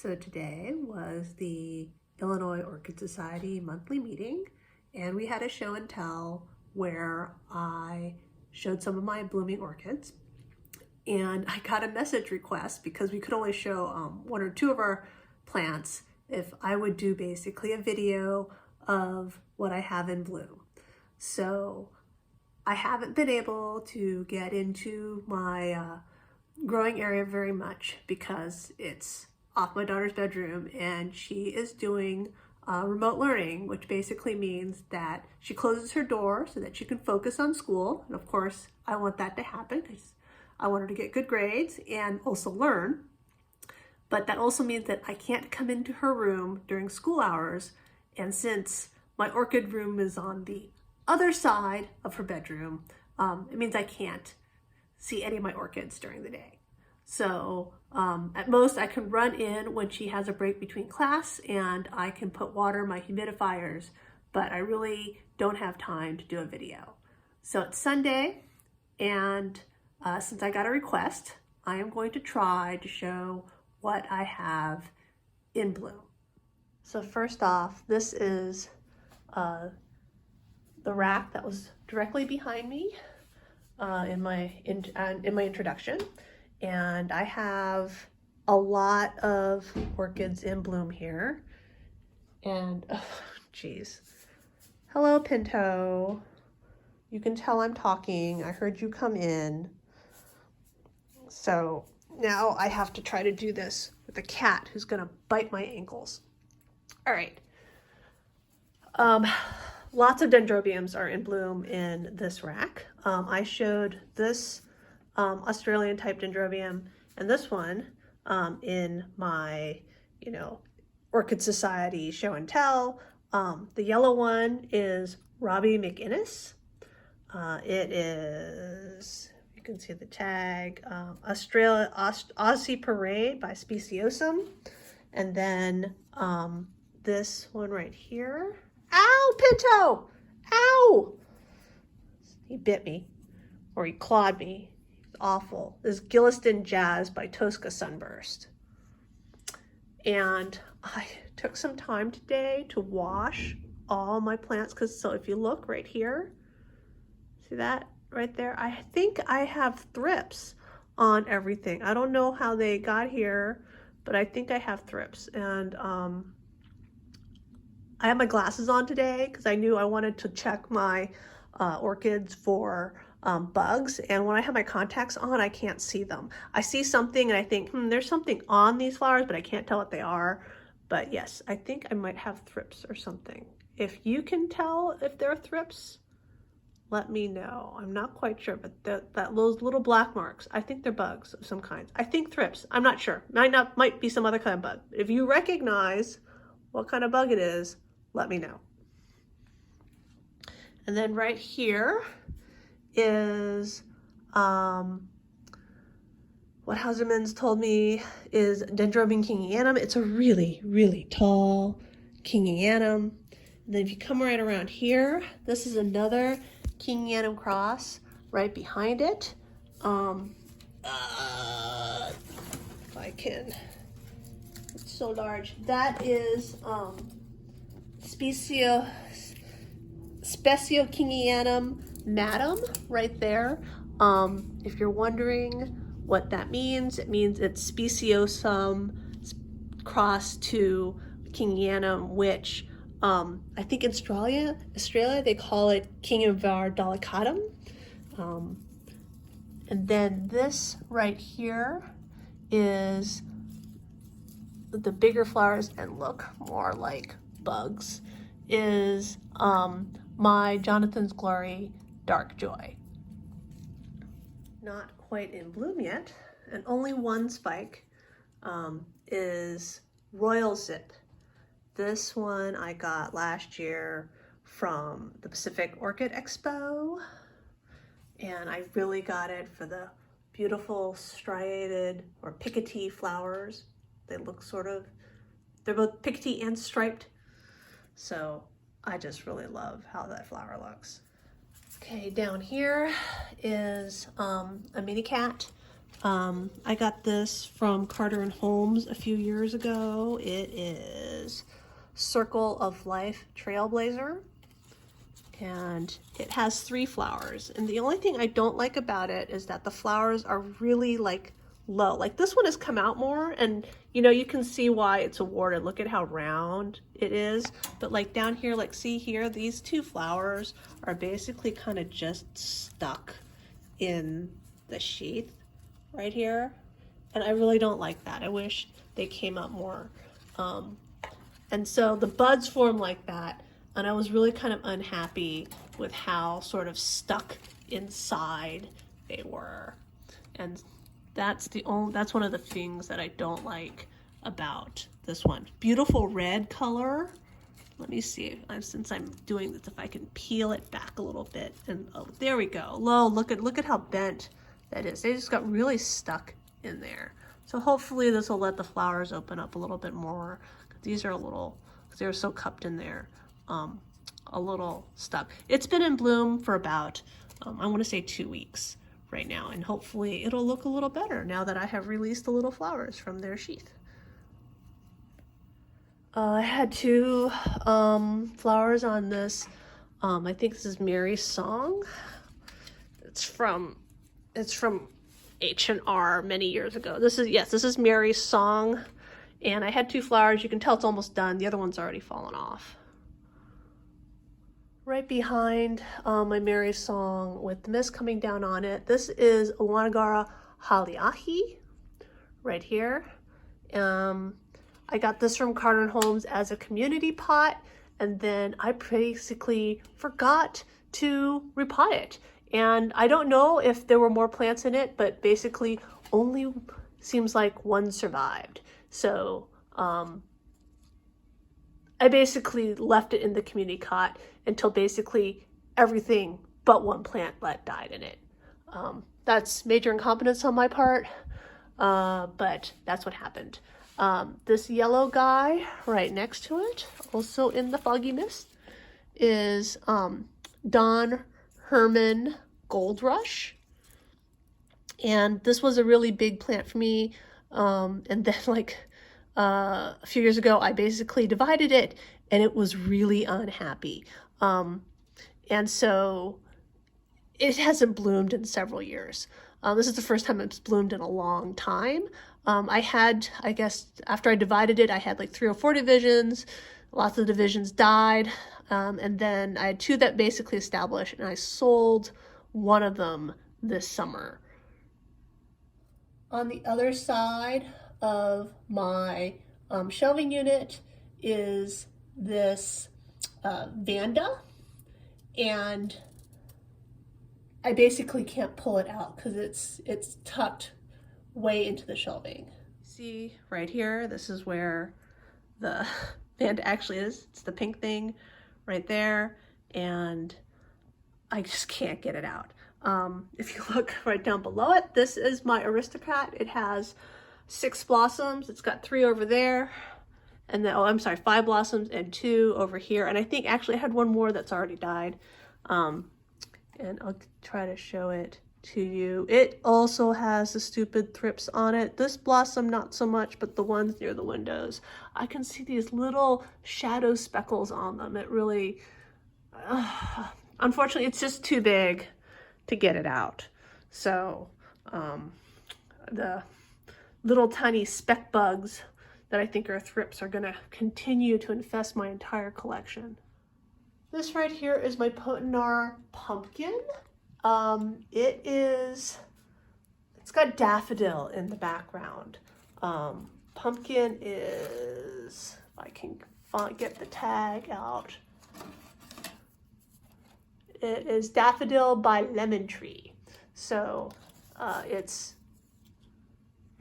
So today was the Illinois Orchid Society monthly meeting, and we had a show and tell where I showed some of my blooming orchids. And I got a message request because we could only show one or two of our plants if I would do basically a video of what I have in bloom. So I haven't been able to get into my growing area very much because it's off my daughter's bedroom and she is doing remote learning, which basically means that she closes her door so that she can focus on school. And of course, I want that to happen because I want her to get good grades and also learn. But that also means that I can't come into her room during school hours. And since my orchid room is on the other side of her bedroom, it means I can't see any of my orchids during the day. So at most I can run in when she has a break between class and I can put water in my humidifiers, but I really don't have time to do a video. So it's Sunday, and since I got a request, I am going to try to show what I have in bloom. So first off, this is the rack that was directly behind me in my introduction. And I have a lot of orchids in bloom here. And, oh, geez. Hello, Pinto. You can tell I'm talking. I heard you come in. So now I have to try to do this with a cat who's gonna bite my ankles. All right. Lots of Dendrobiums are in bloom in this rack. I showed this Australian type Dendrobium and this one in my, Orchid Society show and tell. The yellow one is Robbie McInnes. It is, you can see the tag, Aussie Parade by Speciosum. And then this one right here. Ow, Pinto! Ow! He bit me, or he clawed me. Awful. This is Gilliston Jazz by Tosca Sunburst. And I took some time today to wash all my plants, because so if you look right here, see that right there? I think I have thrips on everything. I don't know how they got here, but I think I have thrips. And I have my glasses on today because I knew I wanted to check my orchids for bugs, and when I have my contacts on, I can't see them. I see something and I think, there's something on these flowers, but I can't tell what they are. But yes, I think I might have thrips or something. If you can tell if they're thrips, let me know. I'm not quite sure, but those little black marks, I think they're bugs of some kinds. I think thrips. I'm not sure. Might be some other kind of bug. If you recognize what kind of bug it is, let me know. And then right here is what Hausermann's told me is Dendrobium kingianum. It's a really, really tall kingianum. And then if you come right around here, this is another kingianum cross right behind it. If I can, it's so large. That is Specio kingianum madam right there. If you're wondering what that means, it means it's Speciosum cross to kingianum, which I think in Australia they call it Kingivar delicatum. And then this right here is the bigger flowers and look more like bugs, is my Jonathan's Glory Dark Joy. Not quite in bloom yet, and only one spike is Royal Zip. This one I got last year from the Pacific Orchid Expo, and I really got it for the beautiful striated or pickety flowers. They look they're both pickety and striped, so I just really love how that flower looks. Okay, down here is a mini cat I got this from Carter and Holmes a few years ago. It is Circle of Life Trailblazer, and it has 3 flowers. And the only thing I don't like about it is that the flowers are really like low. Like this one has come out more, and you know, you can see why it's awarded. Look at how round it is. But like down here, like see here, these 2 flowers are basically kind of just stuck in the sheath right here, and I really don't like that. I wish they came up more. And so the buds form like that, and I was really kind of unhappy with how sort of stuck inside they were. And that's one of the things that I don't like about this one. Beautiful red color. Let me see, since I'm doing this, if I can peel it back a little bit. And oh, there we go. Look at how bent that is. They just got really stuck in there. So hopefully this will let the flowers open up a little bit more. These are a little, they're so cupped in there, a little stuck. It's been in bloom for about, I want to say 2 weeks right now, and hopefully it'll look a little better now that I have released the little flowers from their sheath. I had 2 flowers on this. I think this is Mary's Song. It's from H&R many years ago. This is Mary's Song, and I had 2 flowers. You can tell it's almost done. The other one's already fallen off. Right behind my Mary's Song with the mist coming down on it, this is Wanagara Haliahi right here. I got this from Carter & Holmes as a community pot, and then I basically forgot to repot it. And I don't know if there were more plants in it, but basically only seems like 1 survived. So I basically left it in the community cot until basically everything but 1 plant died in it. That's major incompetence on my part, but that's what happened. This yellow guy right next to it, also in the foggy mist, is Don Herman Gold Rush. And this was a really big plant for me. And then like a few years ago, I basically divided it, and it was really unhappy. And so it hasn't bloomed in several years. This is the first time it's bloomed in a long time. I guess after I divided it, I had like 3 or 4 divisions. Lots of divisions died. And then I had 2 that basically established, and I sold 1 of them this summer. On the other side of my shelving unit is this Vanda, and I basically can't pull it out because it's tucked way into the shelving. See right here, this is where the Vanda actually is. It's the pink thing right there, and I just can't get it out. If you look right down below it, this is my Aristocrat. It has 6 blossoms. It's got 3 over there, and then, 5 blossoms and 2 over here. And I think actually I had 1 more that's already died. And I'll try to show it to you. It also has the stupid thrips on it. This blossom, not so much, but the ones near the windows, I can see these little shadow speckles on them. It really, unfortunately, it's just too big to get it out. So the little tiny speck bugs that I think are thrips are gonna continue to infest my entire collection. This right here is my Potinar pumpkin. It's got daffodil in the background. Pumpkin is, if I can get the tag out, it is Daffodil by Lemon Tree. So it's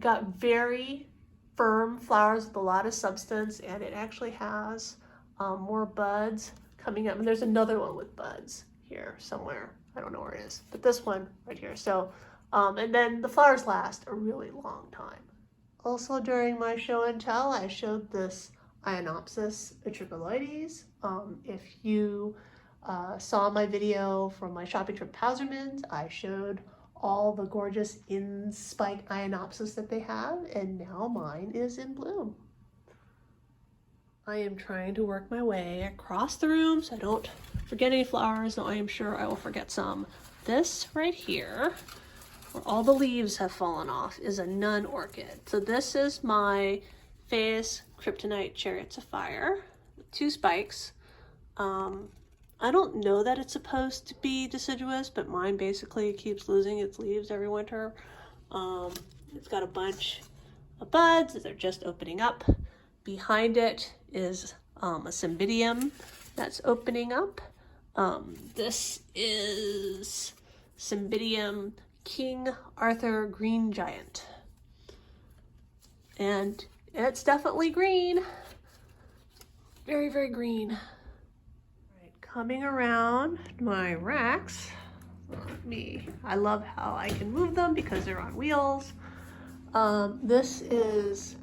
got very firm flowers with a lot of substance, and it actually has more buds coming up. And there's another one with buds here somewhere. I don't know where it is, but this one right here. So, and then the flowers last a really long time. Also during my show and tell, I showed this Phalaenopsis utriculoides. If you saw my video from my shopping trip to Hauserman's, I showed all the gorgeous in-spike Phalaenopsis that they have, and now mine is in bloom. I am trying to work my way across the room so I don't forget any flowers, though I am sure I will forget some. This right here, where all the leaves have fallen off, is a nun orchid. So this is my Phalaenopsis kryptonite chariots of fire, 2 spikes. I don't know that it's supposed to be deciduous, but mine basically keeps losing its leaves every winter. It's got a bunch of buds that are just opening up. Behind it is a Cymbidium that's opening up. This is Cymbidium King Arthur Green Giant. And it's definitely green. Very, very green. Coming around my racks, I love how I can move them because they're on wheels. This is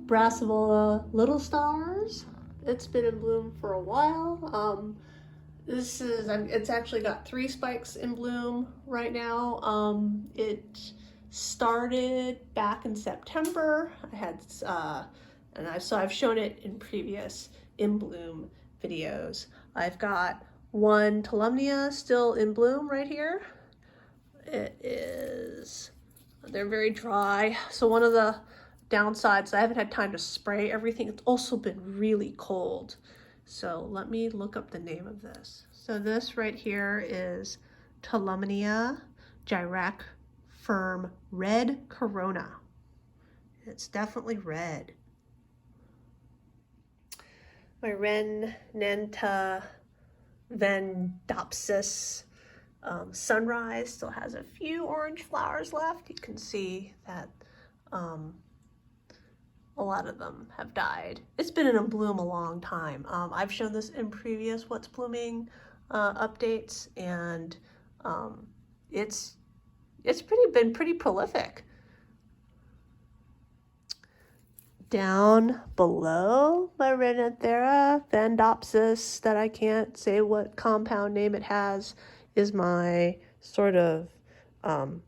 Brassavola Little Stars. It's been in bloom for a while. It's actually got 3 spikes in bloom right now. It started back in September. I've shown it in previous in bloom videos. I've got one Tolumnia still in bloom right here. They're very dry. So one of the downsides, I haven't had time to spray everything. It's also been really cold. So let me look up the name of this. So this right here is Tolumnia gyracform Red Corona. It's definitely red. My Rhenanta Vendopsis Sunrise still has a few orange flowers left. You can see that a lot of them have died. It's been in bloom a long time. I've shown this in previous What's Blooming updates, and it's been pretty prolific. Down below my Rhenanthera Vandopsis, that I can't say what compound name it has, is my sort of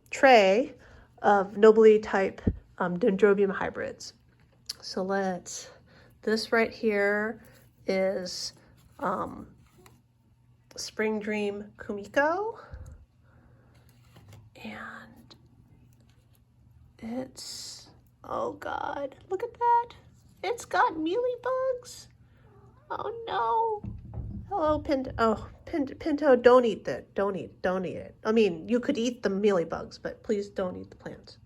tray of nobly type Dendrobium hybrids. So this right here is Spring Dream Kumiko, and it's, oh God, look at that. It's got mealybugs. Oh no. Hello, Pinto. Oh, Pinto, don't eat that. Don't eat it. I mean, you could eat the mealybugs, but please don't eat the plants.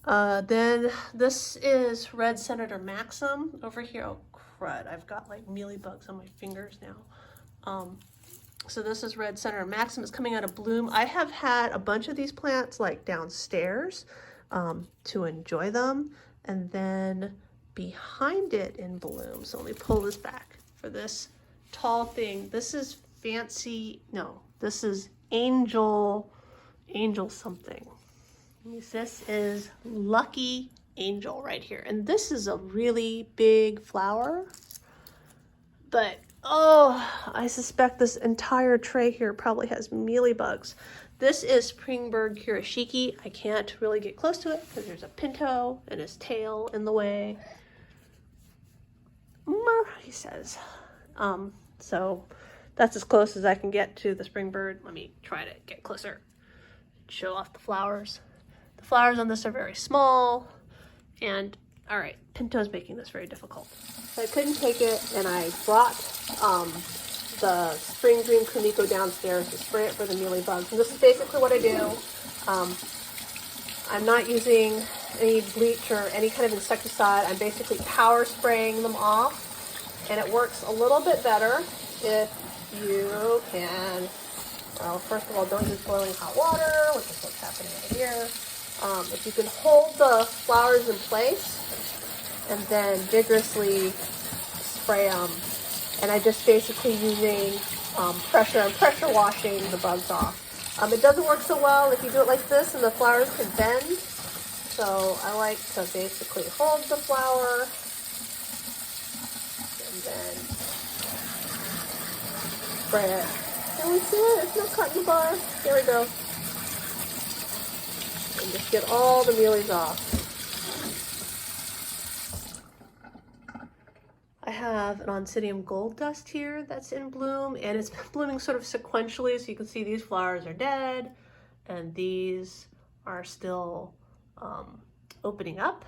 Then this is Red Senator Maxim over here. Oh crud, I've got like mealybugs on my fingers now. So this is Red Senator Maxim. It's coming out of bloom. I have had a bunch of these plants like downstairs to enjoy them, and then behind it in bloom. So let me pull this back for this tall thing. This is this is Angel something. This is Lucky Angel right here. And this is a really big flower, but oh, I suspect this entire tray here probably has mealybugs. This is Springbird Kurashiki. I can't really get close to it because there's a Pinto and his tail in the way. He says. So that's as close as I can get to the Springbird. Let me try to get closer, show off the flowers. The flowers on this are very small, and all right, Pinto's making this very difficult. So I couldn't take it, and I brought the Spring Dream Kumiko downstairs to spray it for the mealybugs. And this is basically what I do. I'm not using any bleach or any kind of insecticide. I'm basically power spraying them off, and it works a little bit better if you can, well, first of all, don't use boiling hot water, which is what's happening over here. If you can hold the flowers in place and then vigorously spray them, and I just basically using pressure and pressure washing the bugs off. It doesn't work so well if you do it like this and the flowers can bend. So I like to basically hold the flower and then spray it. Can we see it? It's not cutting the bar. There we go. and just get all the mealies off. I have an Oncidium gold dust here that's in bloom, and it's been blooming sort of sequentially, so you can see these flowers are dead and these are still opening up.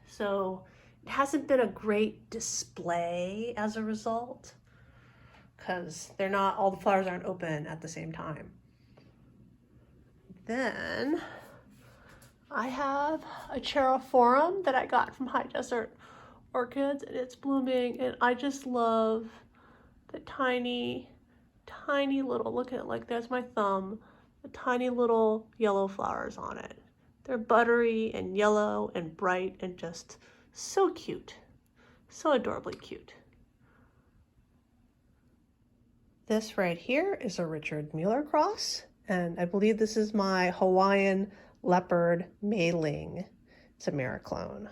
So it hasn't been a great display as a result because they're not, all the flowers aren't open at the same time. Then I have a Cherophorum that I got from High Desert Orchids, and it's blooming, and I just love the tiny little, look at it, like there's my thumb, the tiny little yellow flowers on it. They're buttery and yellow and bright and just so cute, so adorably cute. This right here is a Richard Mueller cross, and I believe this is my Hawaiian leopard mailing. It's a Mariclone.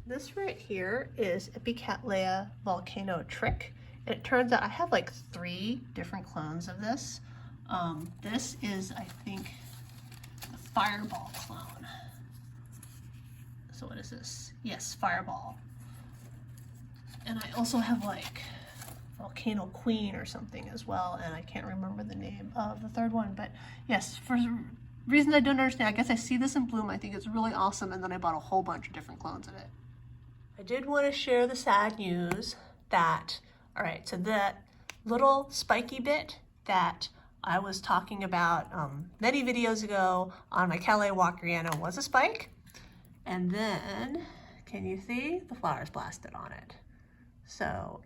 This right here is Epicattleya Volcano Trick, and it turns out I have like 3 different clones of this. This is, I think, the Fireball clone. So what is this? Yes, Fireball. And I also have like Volcano Queen or something as well, and I can't remember the name of the 3rd one, but yes, for reasons I don't understand, I guess I see this in bloom, I think it's really awesome, and then I bought a whole bunch of different clones of it. I did want to share the sad news that, all right, so that little spiky bit that I was talking about many videos ago on my Calais Walkeriana was a spike. And then, can you see? The flowers blasted on it. So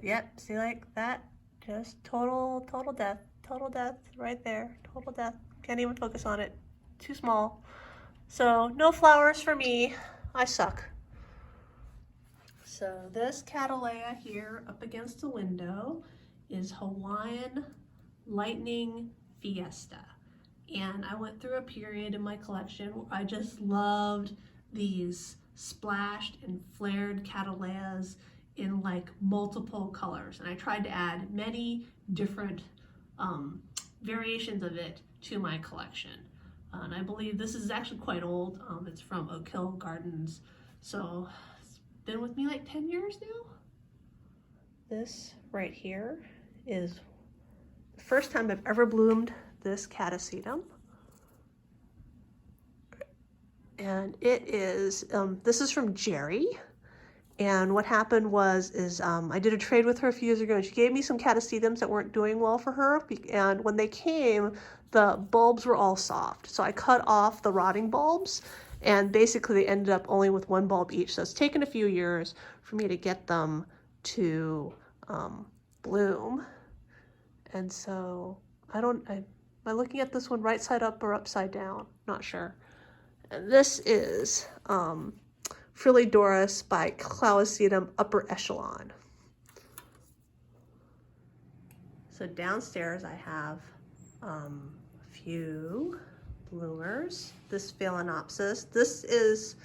yep, see like that? Just total death right there, total death. Can't even focus on it, too small. So no flowers for me, I suck. So this Cattleya here up against the window is Hawaiian Lightning Fiesta. And I went through a period in my collection where I just loved these splashed and flared Cattleyas in like multiple colors. And I tried to add many different variations of it to my collection. And I believe this is actually quite old. It's from Oak Hill Gardens. So been with me like 10 years now. This right here is the first time I've ever bloomed this Catacetum. And it is, this is from Jerry. And what happened was, I did a trade with her a few years ago, and she gave me some Catacetums that weren't doing well for her. And when they came, the bulbs were all soft. So I cut off the rotting bulbs, and basically they ended up only with 1 bulb each. So it's taken a few years for me to get them to bloom. And so am I looking at this one right side up or upside down? Not sure. And this is Phrylidoris by Catacetum Upper Echelon. So downstairs I have a few bloomers. This Phalaenopsis. This is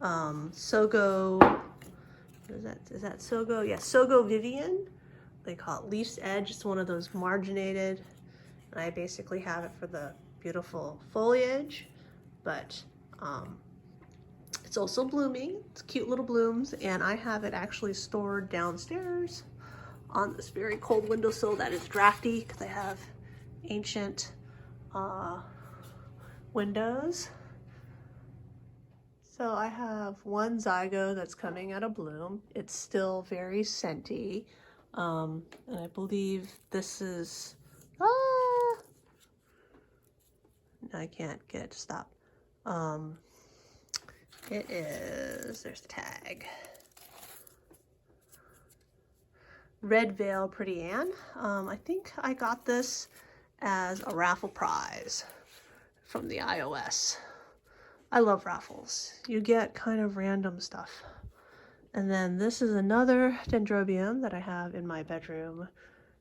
Sogo. What is that Sogo? Yeah, Sogo Vivian. They call it Leaf's Edge. It's one of those marginated. And I basically have it for the beautiful foliage, but it's also blooming. It's cute little blooms, and I have it actually stored downstairs on this very cold windowsill that is drafty because I have ancient windows. So I have one Zygo that's coming out of bloom. It's still very scenty. And I believe this is, I can't get it to stop. It is, there's the tag. Red Veil Pretty Anne. I think I got this as a raffle prize from the iOS. I love raffles. You get kind of random stuff. And then this is another Dendrobium that I have in my bedroom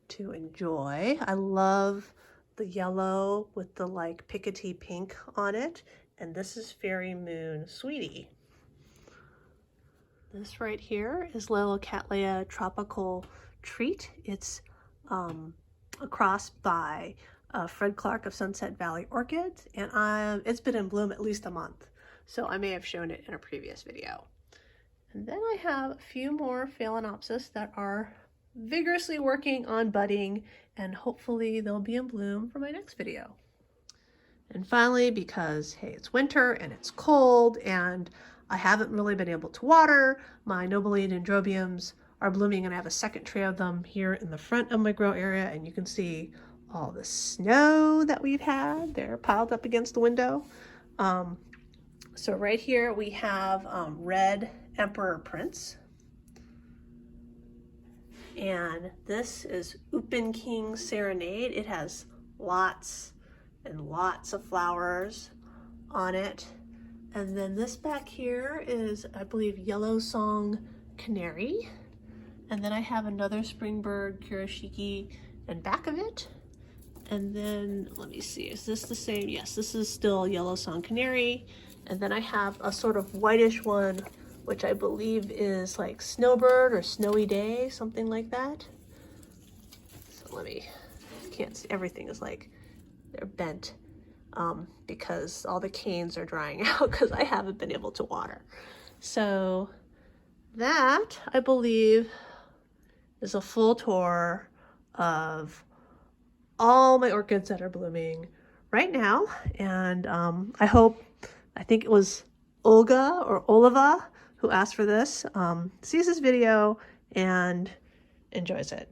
to enjoy. I love the yellow with the like pickety pink on it. And this is Fairy Moon Sweetie. This right here is Lilicattleya Tropical Treat. It's a cross by Fred Clark of Sunset Valley Orchids, and it's been in bloom at least a month, so I may have shown it in a previous video. And then I have a few more Phalaenopsis that are vigorously working on budding, and hopefully they'll be in bloom for my next video. And finally, because hey, it's winter and it's cold and I haven't really been able to water, my Nobiline Dendrobiums are blooming, and I have a second tray of them here in the front of my grow area, and you can see all the snow that we've had. They're piled up against the window. So right here we have red Emperor Prince. And this is Oupin King Serenade. It has lots and lots of flowers on it. And then this back here is, I believe, Yellow Song Canary. And then I have another Springbird Kirishiki in back of it. And then, let me see, is this the same? Yes, this is still Yellow Song Canary. And then I have a sort of whitish one, which I believe is like Snowbird or Snowy Day, something like that. So let me, can't see, everything is like, they're bent because all the canes are drying out because I haven't been able to water. So that, I believe, is a full tour of all my orchids that are blooming right now. And I think it was Olga or Oliva who asked for this, sees this video and enjoys it.